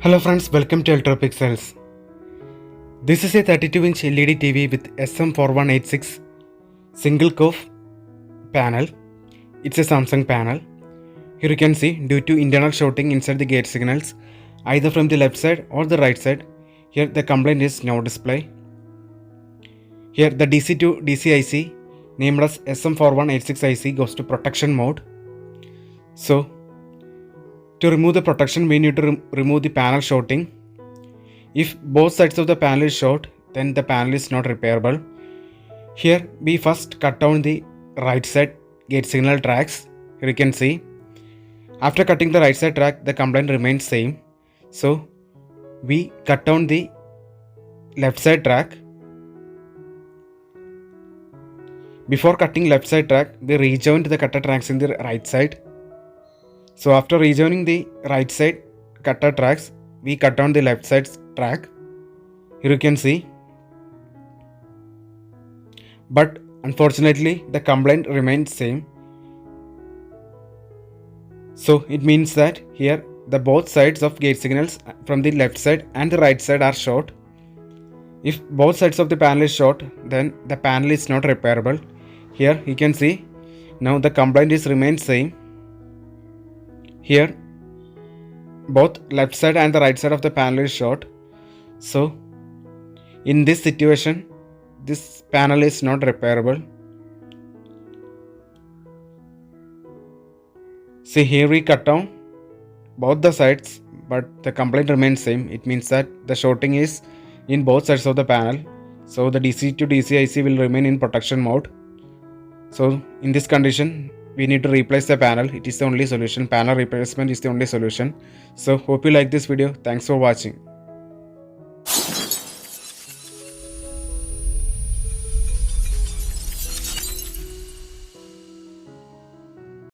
Hello friends, welcome to Ultrapixels. This is a 32-inch LED TV with SM4186 single curve panel. It's a Samsung panel. Here you can see, due to internal shorting inside the gate signals, either from the left side or the right side, here the complaint is no display. Here the DC to DC IC named as SM4186 IC goes to protection mode. So to remove the protection, we need to remove the panel shorting. If both sides of the panel is short, then the panel is not repairable. Here we first cut down the right side gate signal tracks. Here you can see, after cutting the right side track, the complaint remains same. So we cut down the left side track. Before cutting left side track, we rejoined the cutter tracks in the right side. So after rejoining the right side cutter tracks, we cut down the left side track. Here you can see. But unfortunately, the complaint remains same. So it means that here the both sides of gate signals from the left side and the right side are short. If both sides of the panel is short, then the panel is not repairable. Here you can see, now the complaint is remains same. Here both left side and the right side of the panel is short. So in this situation, this panel is not repairable. See, here we cut down both the sides, but the complaint remains same. It means that the shorting is in both sides of the panel. So the DC to DC IC will remain in protection mode. So in this condition, we need to replace the panel. It is the only solution. Panel replacement is the only solution. So hope you like this video. Thanks for watching.